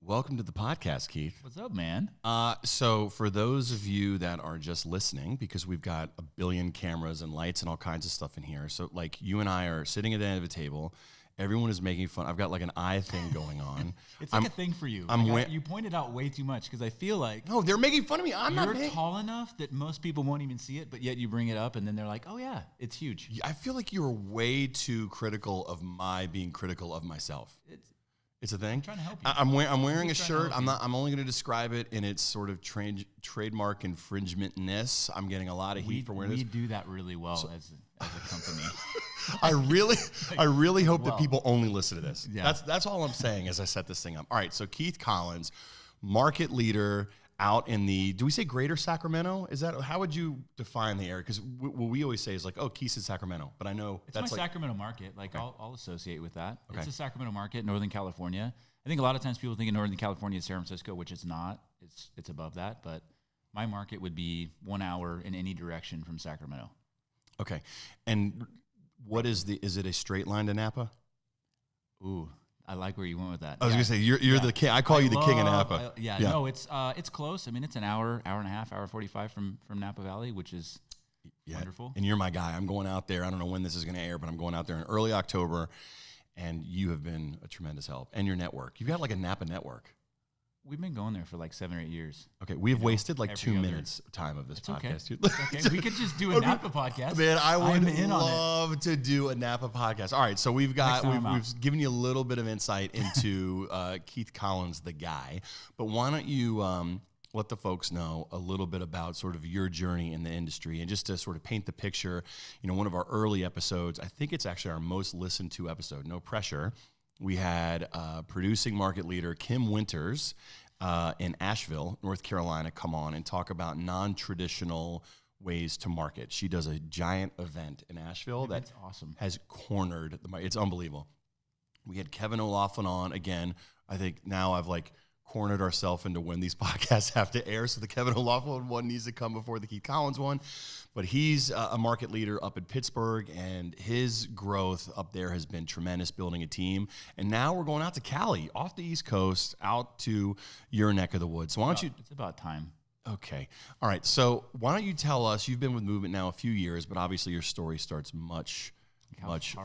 Welcome to the podcast, Keith. What's up, man? So for those of you that are just listening, because we've got a billion cameras and lights and all kinds of stuff in here. So like you and I are sitting at the end of a table. Everyone is making fun. I've got like an eye thing going on. It's like a thing for you. You pointed out way too much because I feel like no, they're making fun of me. you're tall enough that most people won't even see it, but yet you bring it up and then they're like, oh yeah, it's huge. I feel like you're way too critical of my being critical of myself. It's a thing. I'm trying to help you. I'm wearing a shirt. I'm only going to describe it in its sort of trademark infringementness. I'm getting a lot of heat for wearing this. We do that really well as a company. I really hope that people only listen to this. Yeah. That's all I'm saying as I set this thing up. All right, so Keith Collins, market leader out in the, do we say greater Sacramento? Is that, how would you define the area? Because what we always say is like, oh, Keith's in Sacramento, but I know it's that's my like, Sacramento market. Like I'll associate with that. Okay. It's a Sacramento market, Northern California. I think a lot of times people think of Northern California as San Francisco, which it's not. It's above that, but my market would be 1 hour in any direction from Sacramento. Okay. And what is it a straight line to Napa? Ooh, I like where you went with that. I was going to say, you're the king. I call you the king of Napa. No, it's close. I mean, it's an hour and a half, hour 45 from Napa Valley, which is wonderful. And you're my guy. I'm going out there. I don't know when this is going to air, but I'm going out there in early October, and you have been a tremendous help. And your network. You've got like a Napa network. We've been going there for like 7 or 8 years. Okay, we've wasted like 2 minutes time of this podcast. Okay, we could just do a Napa podcast. Man, I would love to do a Napa podcast. All right, so we've given you a little bit of insight into Keith Collins, the guy. But why don't you let the folks know a little bit about sort of your journey in the industry, and just to sort of paint the picture. You know, one of our early episodes, I think it's actually our most listened to episode. No pressure. We had producing market leader Kim Winters in Asheville, North Carolina, come on and talk about non-traditional ways to market. She does a giant event in Asheville that's awesome. Has cornered the market. It's unbelievable. We had Kevin O'Laughlin on again. I think now I've like cornered ourselves into when these podcasts have to air. So the Kevin O'Laughlin one needs to come before the Keith Collins one. But he's a market leader up in Pittsburgh, and his growth up there has been tremendous, building a team. And now we're going out to Cali, off the East Coast, out to your neck of the woods. So why don't you? It's about time. Okay. All right. So why don't you tell us, you've been with Movement now a few years, but obviously your story starts much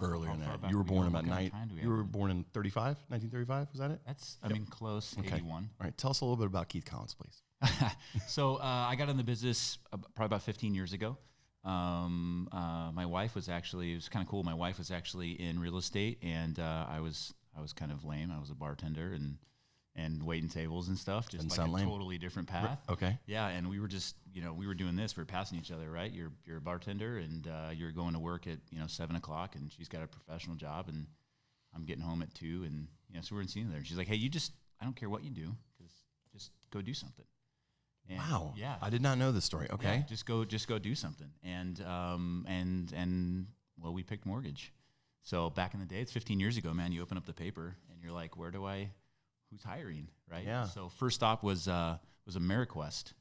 earlier than that. You were born about you were born in 1935, was that it? That's, close, okay. 81. All right, tell us a little bit about Keith Collins, please. So I got in the business probably about 15 years ago. My wife was actually, it was kind of cool, my wife was actually in real estate, and I was kind of lame. I was a bartender and waiting tables and stuff, just Doesn't like a lame. Totally different path. Okay. Yeah, and we were just, we were doing this. We were passing each other, right? You're a bartender, and you're going to work at 7 o'clock, and she's got a professional job, and I'm getting home at 2, and so we're in seeing there. And she's like, hey, I don't care what you do, because just go do something. And wow. Yeah. I did not know this story. Okay. Yeah, just go do something. And well, we picked mortgage. So back in the day, it's 15 years ago, man. You open up the paper, and you're like, who's hiring, right? Yeah. So first stop was AmeriQuest,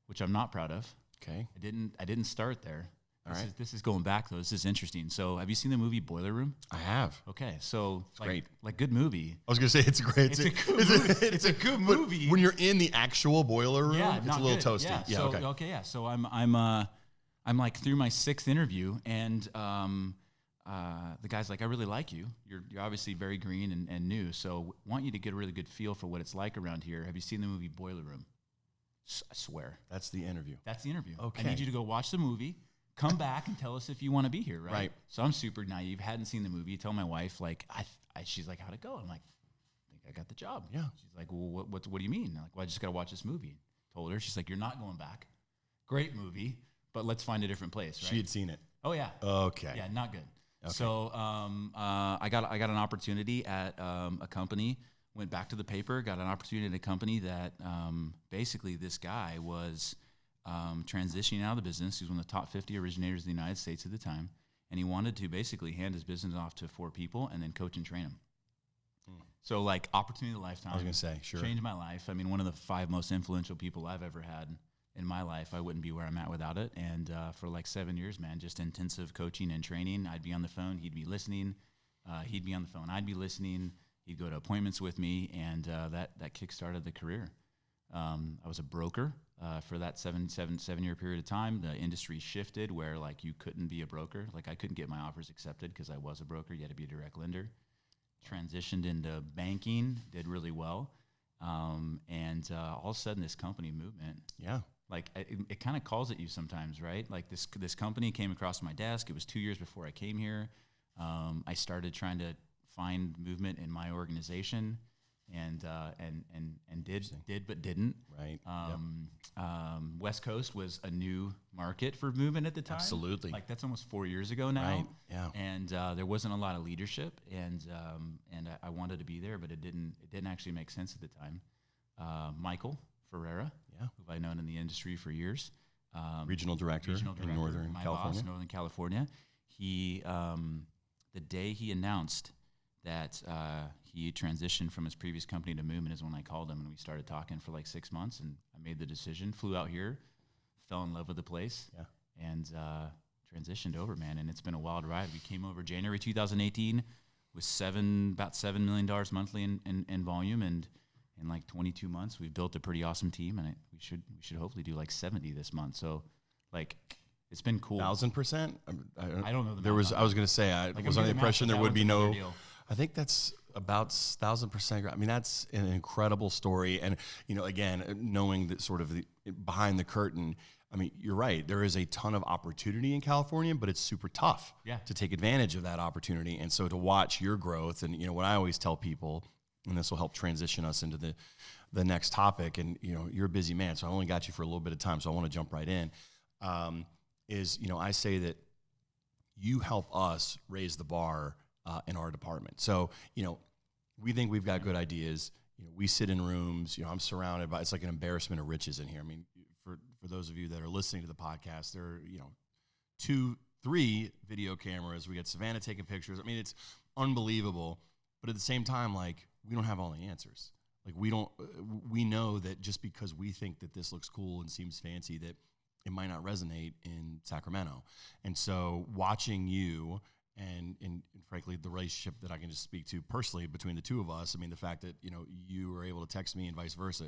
which I'm not proud of. Okay. I didn't start there. All right. This is going back though. This is interesting. So have you seen the movie Boiler Room? I have. Okay. So it's great. Like good movie. I was gonna say it's great. It's a good movie. It's a good movie. When you're in the actual boiler room, yeah, it's a little good. toasty. Yeah. Yeah. So, okay. Yeah. So I'm like through my 6th interview, and the guy's like, I really like you. You're obviously very green and new, so want you to get a really good feel for what it's like around here. Have you seen the movie Boiler Room? I swear. That's the interview. That's the interview. Okay. I need you to go watch the movie, come back and tell us if you want to be here, right? Right. So I'm super naive, hadn't seen the movie. Tell my wife, like, she's like, how'd it go? I'm like, I think I got the job. Yeah. She's like, well, what do you mean? I'm like, well, I just got to watch this movie. Told her. She's like, you're not going back. Great movie, but let's find a different place, right? She had seen it. Oh, yeah. Okay. Yeah, not good. Okay. So I got an opportunity at a company, went back to the paper, got an opportunity at a company that basically this guy was transitioning out of the business. He was one of the top 50 originators in the United States at the time, and he wanted to basically hand his business off to 4 people and then coach and train them. So like opportunity of a lifetime. I was going to say, sure. Changed my life. I mean, one of the 5 most influential people I've ever had in my life. I wouldn't be where I'm at without it. And for like 7 years, man, just intensive coaching and training. I'd be on the phone. He'd be listening. He'd be on the phone. I'd be listening. He'd go to appointments with me, and that kick-started the career. I was a broker for that seven-year period of time. The industry shifted where like you couldn't be a broker. Like I couldn't get my offers accepted because I was a broker. You had to be a direct lender. Transitioned into banking, did really well. And all of a sudden this company movement. Yeah. Like it kind of calls at you sometimes, right? Like this company came across my desk. It was 2 years before I came here. I started trying to find movement in my organization, and did but didn't. Right. West Coast was a new market for movement at the time. Absolutely. Like that's almost 4 years ago now. Right. Yeah. And there wasn't a lot of leadership, and I wanted to be there, but it didn't actually make sense at the time. Michael Ferreira, who I've known in the industry for years. Regional director in Northern my California. Boss, Northern California. He, the day he announced that he transitioned from his previous company to Movement is when I called him, and we started talking for like 6 months, and I made the decision, flew out here, fell in love with the place, and transitioned over, man. And it's been a wild ride. We came over January 2018 with about $7 million monthly in volume, and in like 22 months, we've built a pretty awesome team, and we should hopefully do like 70 this month. So, like, it's been cool. 1,000%. I don't know. I was going to say I was under the impression there would be no. I think that's about 1,000%. I mean, that's an incredible story, and again, knowing that sort of behind the curtain. I mean, you're right. There is a ton of opportunity in California, but it's super tough to take advantage of that opportunity. And so to watch your growth, and what I always tell people. And this will help transition us into the next topic. And, you're a busy man, so I only got you for a little bit of time, so I want to jump right in. I say that you help us raise the bar in our department. So, we think we've got good ideas. We sit in rooms. I'm surrounded by, it's like an embarrassment of riches in here. I mean, for those of you that are listening to the podcast, there are, 2, 3 video cameras. We got Savannah taking pictures. I mean, it's unbelievable. But at the same time, like, we don't have all the answers. Like, we know that just because we think that this looks cool and seems fancy, that it might not resonate in Sacramento. And so watching you and frankly, the relationship that I can just speak to personally between the two of us, I mean, the fact that, you were able to text me and vice versa,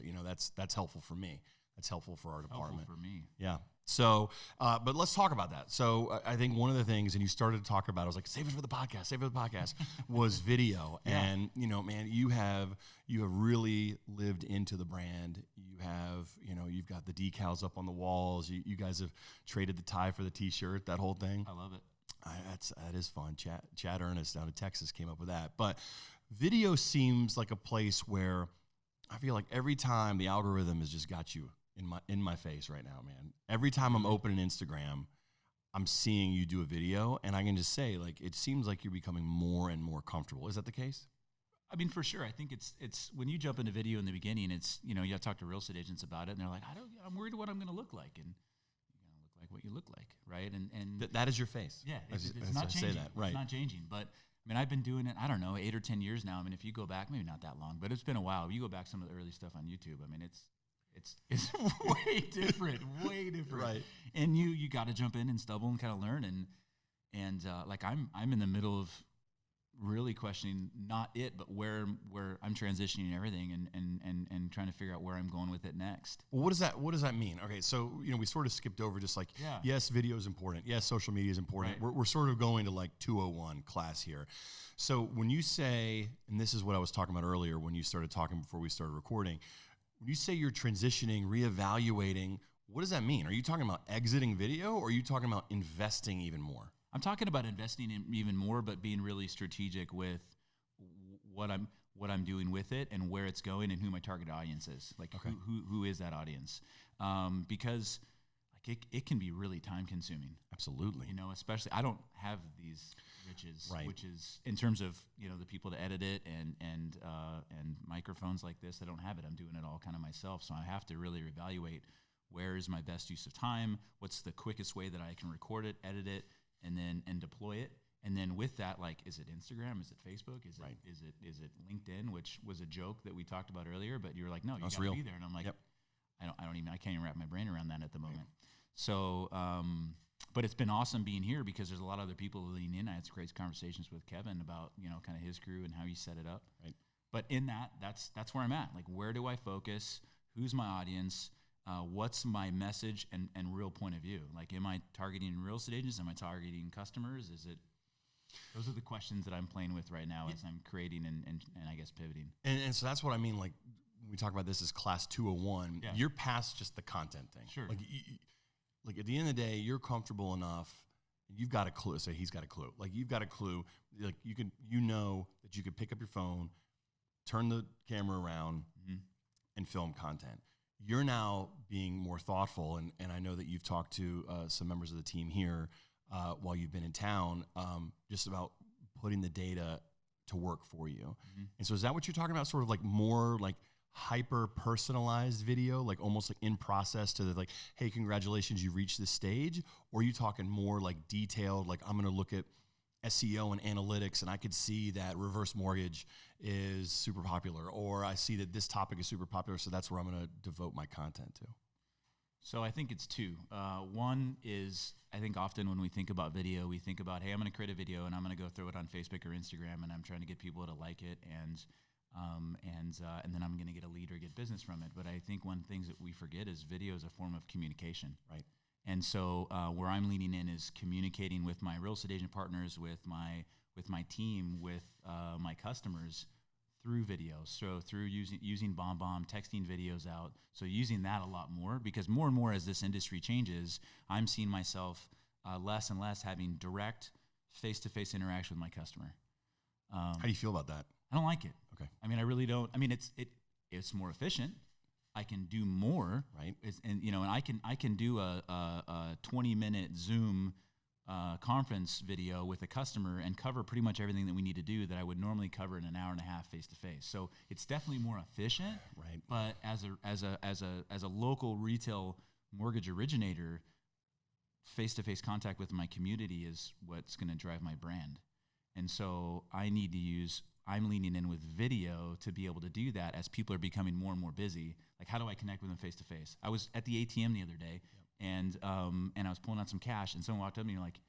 that's helpful for me. That's helpful for our department. Helpful for me. Yeah. So, but let's talk about that. So I think one of the things, and you started to talk about, I was like, save it for the podcast, was video. And, man, you have really lived into the brand. You have, you've got the decals up on the walls. You guys have traded the tie for the t-shirt, that whole thing. I love it. That is fun. Chad Ernest down in Texas came up with that. But video seems like a place where I feel like every time the algorithm has just got you in my face right now, man. Every time I'm opening Instagram, I'm seeing you do a video, and I can just say, like, it seems like you're becoming more and more comfortable. Is that the case? I mean, for sure. I think it's when you jump into video in the beginning, it's you got to talk to real estate agents about it, and they're like, I'm worried what I'm going to look like, and you're going to look like what you look like, right? And that is your face. Yeah, it's not changing. Say that, right? It's not changing, but. I mean, I've been doing it, I don't know, 8 or 10 years now. I mean, if you go back, maybe not that long, but it's been a while. If you go back some of the early stuff on YouTube, I mean, it's way different, way different. Right. And you got to jump in and stumble and kind of learn. And like I'm in the middle of really questioning not it, but where I'm transitioning everything and trying to figure out where I'm going with it next. Well, what does that mean? Okay, so we sort of skipped over just like yes, video is important. Yes, social media is important. Right. We're sort of going to like 201 class here. So when you say, and this is what I was talking about earlier when you started talking before we started recording, when you say you're transitioning, reevaluating, what does that mean? Are you talking about exiting video, or are you talking about investing even more? I'm talking about investing in even more, but being really strategic with what I'm doing with it and where it's going and who my target audience is. Like who is that audience? Because like it can be really time consuming. Absolutely. Especially I don't have these riches, right. Which is in terms of the people to edit it and microphones like this. I don't have it. I'm doing it all kind of myself. So I have to really evaluate where is my best use of time. What's the quickest way that I can record it, edit it, and deploy it. And then with that, like, is it Instagram? Is it Facebook? Is it LinkedIn? Which was a joke that we talked about earlier, but you were like, no, you got to be there. And I'm like, I can't even wrap my brain around that at the moment. Right. So, but it's been awesome being here because there's a lot of other people leaning in. I had some great conversations with Kevin about, kind of his crew and how he set it up. Right. But in that's where I'm at. Like, where do I focus? Who's my audience? What's my message and real point of view? Like, am I targeting real estate agents? Am I targeting customers? Those are the questions that I'm playing with right now as I'm creating and I guess pivoting. And so that's what I mean. Like, when we talk about this as class 201, you're past just the content thing. Sure. Like at the end of the day, you're comfortable enough. You've got a clue. Say he's got a clue. Like, you've got a clue. Like, you know that you could pick up your phone, turn the camera around, and film content. You're now being more thoughtful, and I know that you've talked to some members of the team here while you've been in town, just about putting the data to work for you. And so is that what you're talking about, sort of like more like hyper-personalized video, like almost like in process to the, like, hey, congratulations, you reached this stage? Or are you talking more like detailed, like I'm going to look at SEO and analytics and I could see that reverse mortgage is super popular, or I see that this topic is super popular, so that's where I'm going to devote my content to? So I think it's two. One is, I think often when we think about video, we think about, hey, I'm going to create a video and I'm going to go throw it on Facebook or Instagram, and I'm trying to get people to like it, and then I'm going to get a lead or get business from it. But I think one of the things that we forget is video is a form of communication. Right. And so where I'm leaning in is communicating with my real estate agent partners, with my team, with my customers through videos. So through using BombBomb, texting videos out. So using that a lot more, because more and more as this industry changes, I'm seeing myself less and less having direct face-to-face interaction with my customer. How do you feel about that? I don't like it. Okay. I mean, I really don't. I mean, it's more efficient. I can do more, right? And I can do a 20-minute Zoom conference video with a customer and cover pretty much everything that we need to do that I would normally cover in an hour and a half face to face. So it's definitely more efficient, right? But as a local retail mortgage originator, face to face contact with my community is what's going to drive my brand, and so I'm leaning in with video to be able to do that as people are becoming more and more busy. Like, how do I connect with them face to face? I was at the ATM the other day, and I was pulling out some cash, and someone walked up to me and like,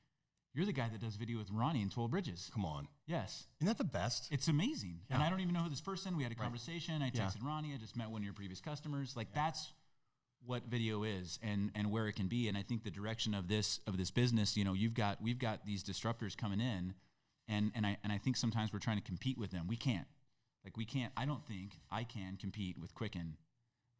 "You're the guy that does video with Ronnie in Toll Bridges." Come on. Yes. Isn't that the best? It's amazing. Yeah. And I don't even know who this person. We had a conversation. I texted Ronnie. I just met one of your previous customers. Like, that's what video is and where it can be. And I think the direction of this business, we've got these disruptors coming in. And I think sometimes we're trying to compete with them. We can't. I don't think I can compete with Quicken,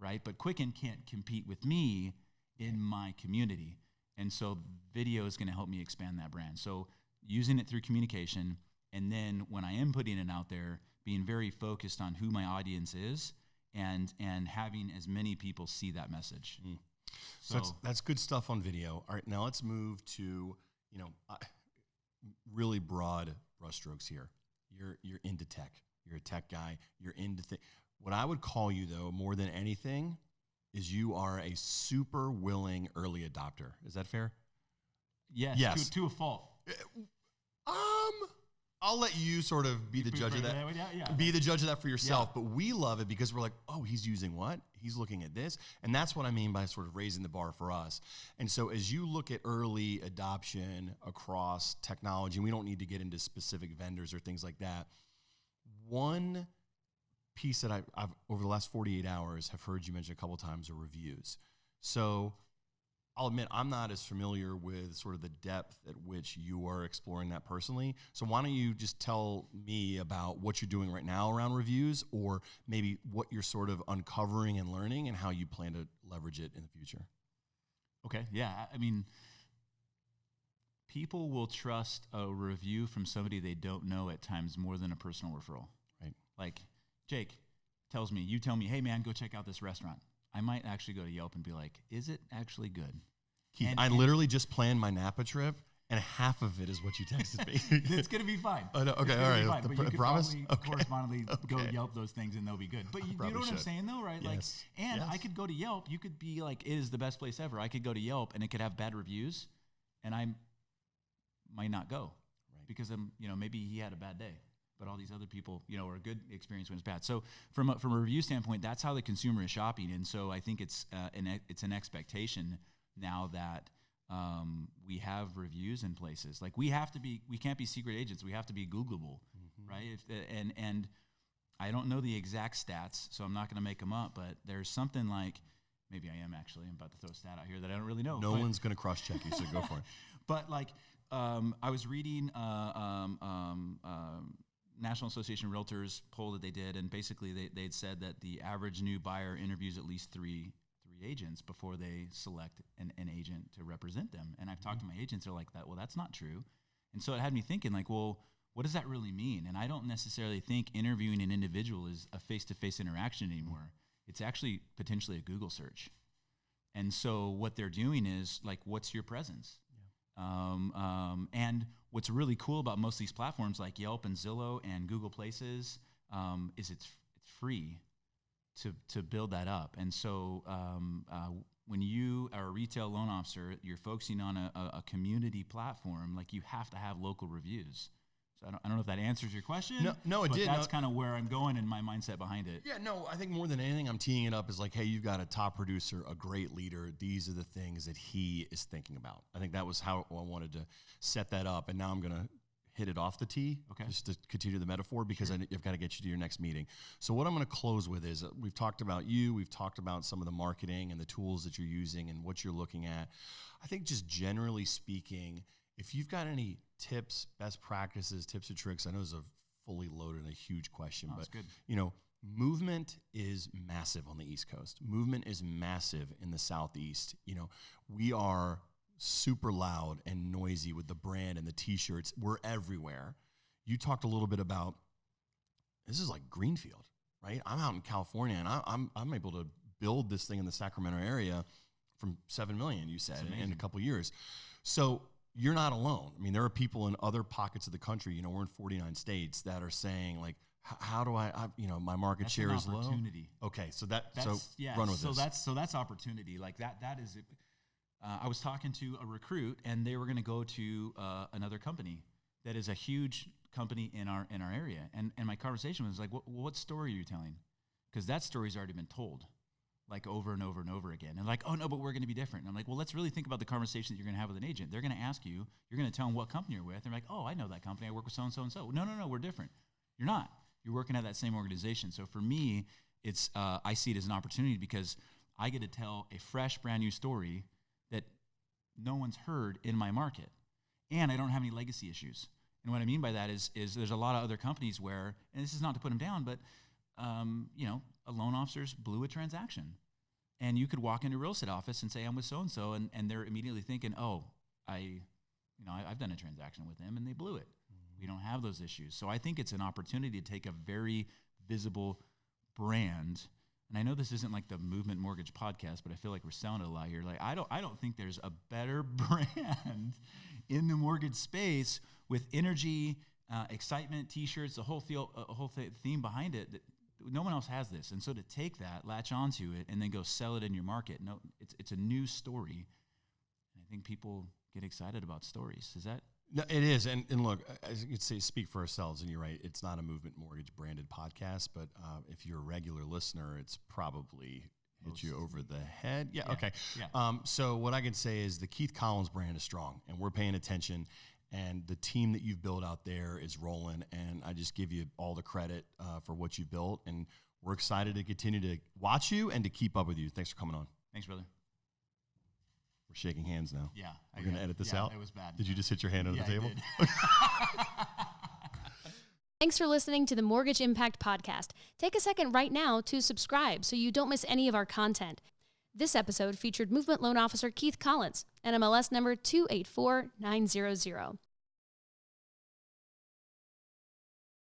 right? But Quicken can't compete with me in my community. And so video is going to help me expand that brand. So using it through communication, and then when I am putting it out there, being very focused on who my audience is and having as many people see that message. So that's good stuff on video. All right, now let's move to, really broad brushstrokes here. You're into tech. You're a tech guy. You're into what I would call you, though, more than anything, is you are a super willing early adopter. Is that fair? Yes. To a fault. I'll let you sort of be the judge of that. Yeah. Be the judge of that for yourself. Yeah. But we love it because we're like, oh, he's using what? He's looking at this. And that's what I mean by sort of raising the bar for us. And so as you look at early adoption across technology, and we don't need to get into specific vendors or things like that, one piece that I've over the last 48 hours have heard you mention a couple of times are reviews. So I'll admit I'm not as familiar with sort of the depth at which you are exploring that personally. So why don't you just tell me about what you're doing right now around reviews, or maybe what you're sort of uncovering and learning and how you plan to leverage it in the future? Okay. Yeah. I mean, people will trust a review from somebody they don't know at times more than a personal referral. Right. Like Jake you tell me, hey man, go check out this restaurant. I might actually go to Yelp and be like, is it actually good? Keith, I literally just planned my Napa trip, and half of it is what you texted me. It's going to be fine. Oh, no, okay, all right. But you could promise? probably correspondingly go Yelp those things, and they'll be good. But you know what I'm saying, though, right? Yes. Like, I could go to Yelp. You could be like, it is the best place ever. I could go to Yelp, and it could have bad reviews, and I might not go. Right. Because, maybe he had a bad day. But all these other people, are a good experience when it's bad. So from a review standpoint, that's how the consumer is shopping. And so I think it's an expectation now that we have reviews in places. Like we can't be secret agents. We have to be Googleable, right? And I don't know the exact stats, so I'm not going to make them up, but there's something like, maybe I am actually, I'm about to throw a stat out here that I don't really know. No one's going to cross-check you, so go for it. But like, I was reading National Association of Realtors poll that they did, and basically they'd said that the average new buyer interviews at least three agents before they select an agent to represent them. And I've talked to my agents, they're like, well, that's not true. And so it had me thinking like, well, what does that really mean? And I don't necessarily think interviewing an individual is a face-to-face interaction anymore. It's actually potentially a Google search. And so what they're doing is like, what's your presence? Yeah. And what's really cool about most of these platforms like Yelp and Zillow and Google Places is it's free to build that up. And so when you are a retail loan officer, you're focusing on a community platform, like you have to have local reviews. So I don't know if that answers your question. No, it did. That's kind of where I'm going in my mindset behind it. Yeah, no, I think more than anything, I'm teeing it up as like, hey, you've got a top producer, a great leader. These are the things that he is thinking about. I think that was how I wanted to set that up. And now I'm going to hit it off the tee, just to continue the metaphor, because I've got to get you to your next meeting. So what I'm going to close with is we've talked about you. We've talked about some of the marketing and the tools that you're using and what you're looking at. I think just generally speaking, if you've got any tips, best practices, tips or tricks, I know it's a fully loaded and a huge question, but good. You know, movement is massive on the East Coast. Movement is massive in the Southeast. You know, we are super loud and noisy with the brand and the T-shirts. We're everywhere. You talked a little bit about, this is like Greenfield, right? I'm out in California and I'm able to build this thing in the Sacramento area from 7 million, you said, in a couple of years. So you're not alone. I mean, there are people in other pockets of the country, you know, we're in 49 states, that are saying like, how do I you know, my market share is low. Okay, so run with this. So that's opportunity. Like that is it. I was talking to a recruit, and they were going to go to another company that is a huge company in our area. And my conversation was like, what story are you telling? Because that story's already been told, like over and over and over again. And like, oh no, but we're going to be different. And I'm like, well, let's really think about the conversation that you're going to have with an agent. They're going to ask you, you're going to tell them what company you're with. They're like, oh, I know that company. I work with so and so and so. No, we're different. You're not. You're working at that same organization. So for me, it's I see it as an opportunity because I get to tell a fresh, brand new story that no one's heard in my market. And I don't have any legacy issues. And what I mean by that is there's a lot of other companies where, and this is not to put them down, but you know, a loan officer's blew a transaction. And you could walk into a real estate office and say, I'm with so-and-so, and they're immediately thinking, oh, I've done a transaction with them and they blew it. We don't have those issues. So I think it's an opportunity to take a very visible brand. And I know this isn't like the Movement Mortgage podcast, but I feel like we're selling it a lot here. Like I don't think there's a better brand in the mortgage space with energy, excitement, T-shirts, the whole theme behind it. That no one else has this. And so to take that, latch onto it, and then go sell it in your market. No, it's a new story. And I think people get excited about stories. Is that? No, it is. And look, as you could say, speak for ourselves, and you're right, it's not a Movement Mortgage branded podcast, but if you're a regular listener, it's probably hit you over the head. Yeah. Okay. Yeah. So what I can say is the Keith Collins brand is strong, and we're paying attention, and the team that you've built out there is rolling, and I just give you all the credit for what you built, and we're excited to continue to watch you and to keep up with you. Thanks for coming on. Thanks, brother. We're shaking hands now. Yeah. We're going to edit this out? It was bad. Did you just hit your hand on the table? I did. Thanks for listening to the Mortgage Impact Podcast. Take a second right now to subscribe so you don't miss any of our content. This episode featured Movement Loan Officer Keith Collins, NMLS number 284900.